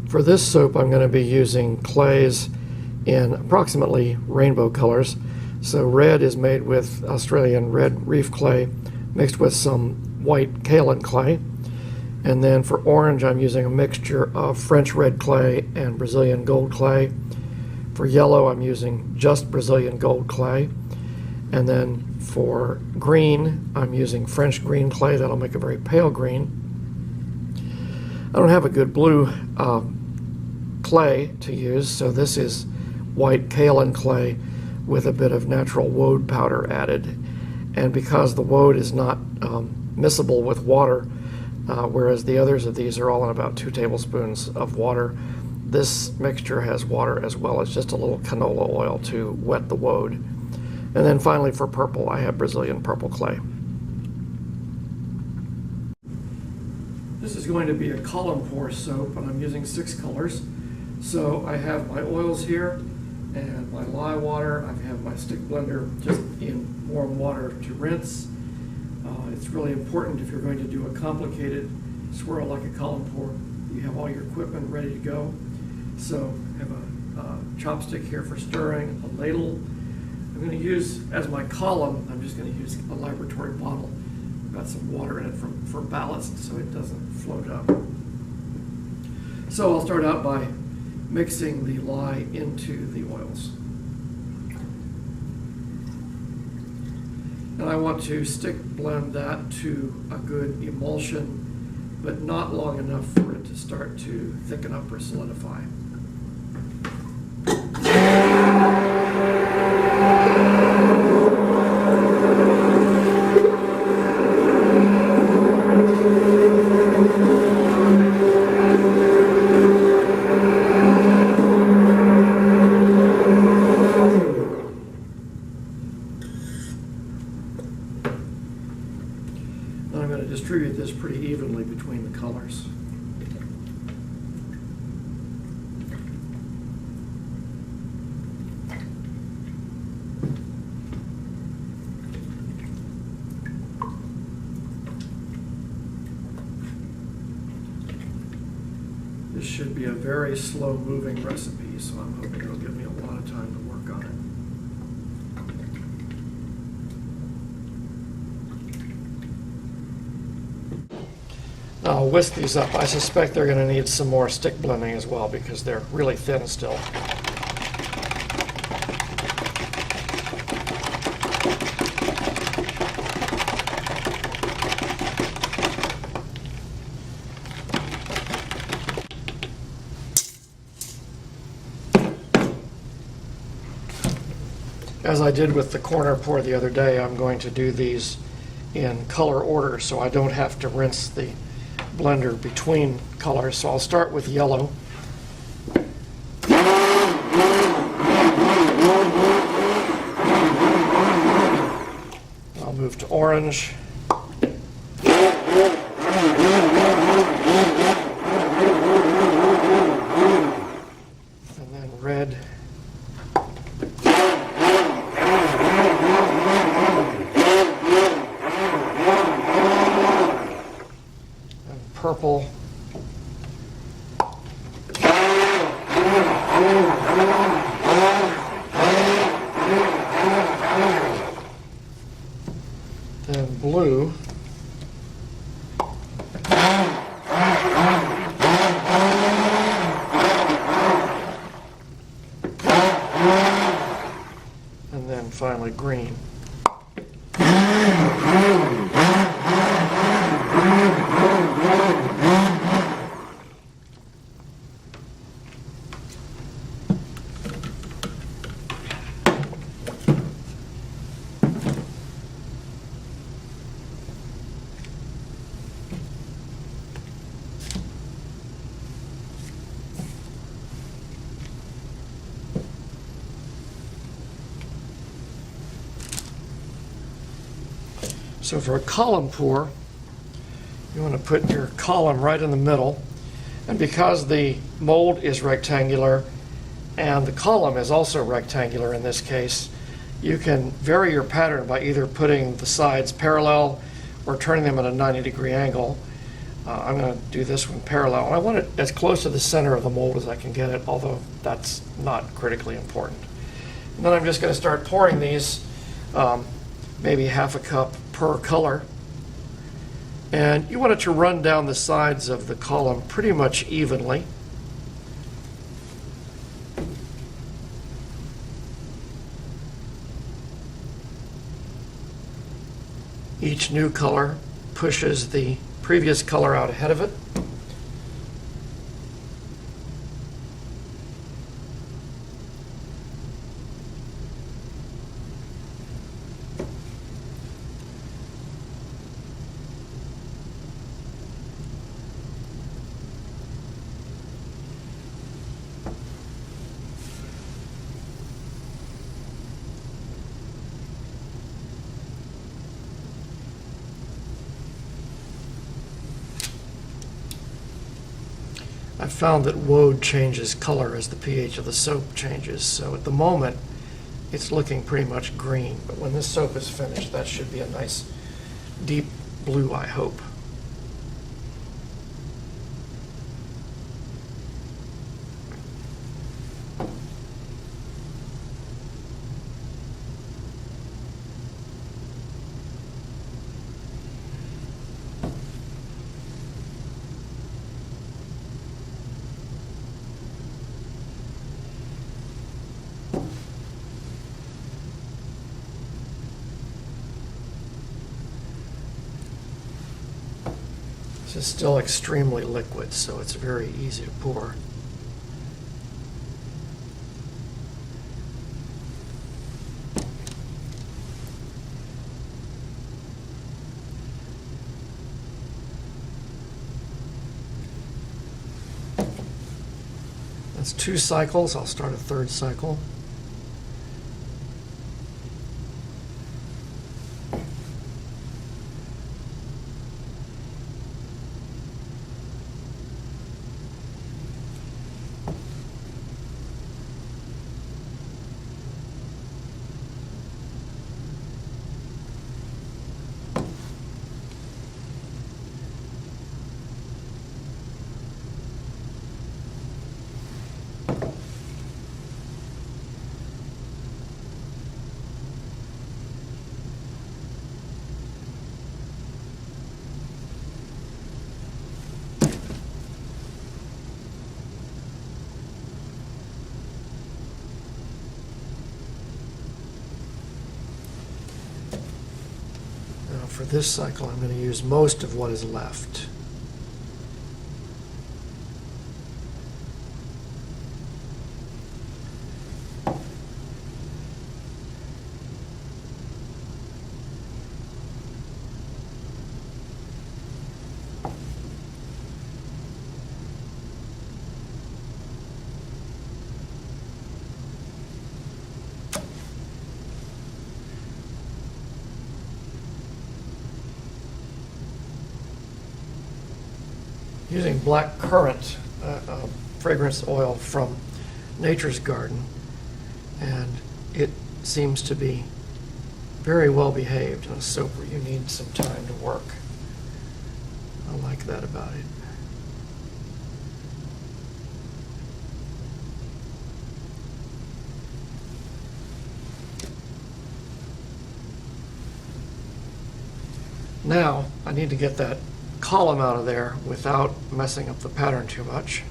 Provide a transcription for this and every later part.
For this soap, I'm going to be using clays in approximately rainbow colors. So red is made with Australian red reef clay mixed with some white kaolin clay. And then for orange, I'm using a mixture of French red clay and Brazilian gold clay. For yellow, I'm using just Brazilian gold clay. And then for green, I'm using French green clay. That'll make a very pale green. I don't have a good blue clay to use, so this is white kaolin clay with a bit of natural woad powder added. And because the woad is not miscible with water, whereas the others of these are all in about 2 tablespoons of water, this mixture has water as well as just a little canola oil to wet the woad. And then finally for purple, I have Brazilian purple clay. This is going to be a column pour soap, and I'm using 6 colors. So I have my oils here and my lye water. I have my stick blender just in warm water to rinse. It's really important if you're going to do a complicated swirl like a column pour, you have all your equipment ready to go. So I have a chopstick here for stirring, a ladle. I'm going to use, as my column, I'm just going to use a laboratory bottle. I've got some water in it for ballast so it doesn't float up. So I'll start out by mixing the lye into the oils. And I want to stick blend that to a good emulsion, but not long enough for it to start to thicken up or solidify. I'm going to distribute this pretty evenly between the colors. This should be a very slow moving recipe, so I'm hoping it'll give me a lot of time to work on it. Now I'll whisk these up. I suspect they're going to need some more stick blending as well because they're really thin still. As I did with the corner pour the other day, I'm going to do these in color order so I don't have to rinse the blender between colors. So I'll start with yellow. I'll move to orange. And then red. Purple. Then blue. And then finally green. So for a column pour, you want to put your column right in the middle. And because the mold is rectangular and the column is also rectangular in this case, you can vary your pattern by either putting the sides parallel or turning them at a 90-degree angle. I'm going to do this one parallel. And I want it as close to the center of the mold as I can get it, although that's not critically important. And then I'm just going to start pouring these, maybe half a cup per color. And you want it to run down the sides of the column pretty much evenly. Each new color pushes the previous color out ahead of it. I've found that woad changes color as the pH of the soap changes, so at the moment it's looking pretty much green, but when this soap is finished that should be a nice deep blue, I hope. This is still extremely liquid, so it's very easy to pour. That's 2 cycles. I'll start a 3rd cycle. For this cycle, I'm going to use most of what is left. Using black currant fragrance oil from Nature's Garden, and it seems to be very well behaved on a soap where you need some time to work. I like that about it. Now I need to get that column out of there without messing up the pattern too much.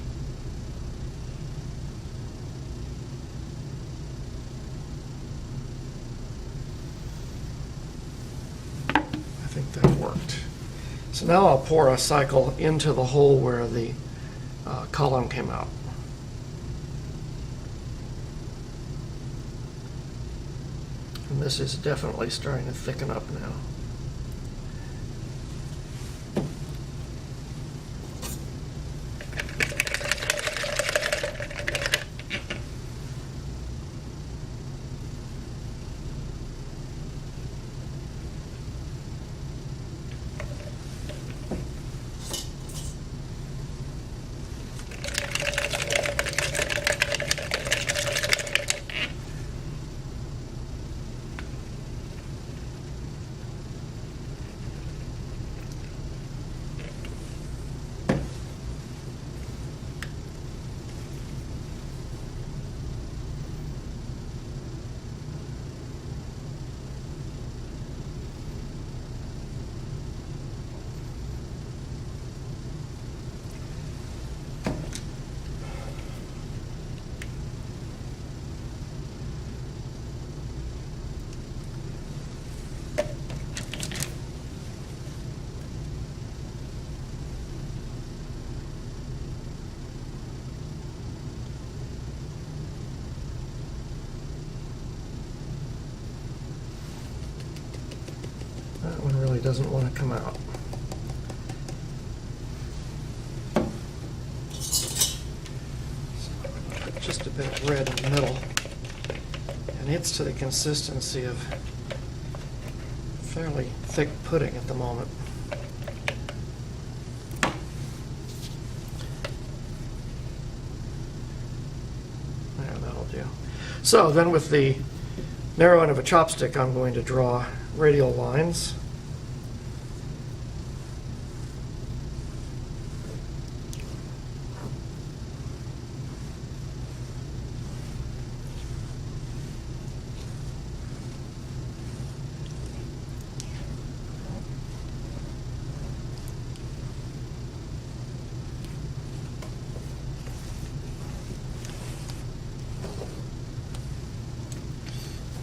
I think that worked. So now I'll pour a cycle into the hole where the column came out. And this is definitely starting to thicken up now. That one really doesn't want to come out. Put just a bit of red in the middle. And it's to the consistency of fairly thick pudding at the moment. There, that'll do. So then with the narrow end of a chopstick, I'm going to draw radial lines.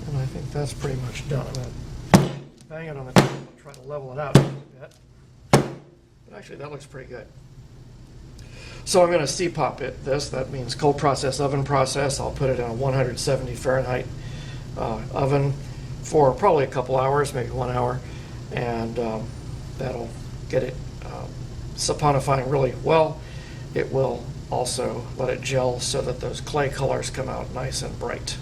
And I think that's pretty much done. I'm going to bang it on the table and try to level it out a bit. But actually, that looks pretty good. So I'm going to C-pop it this. That means cold process oven process. I'll put it in a 170 Fahrenheit oven for probably a couple hours, maybe 1 hour. And that'll get it saponifying really well. It will also let it gel so that those clay colors come out nice and bright.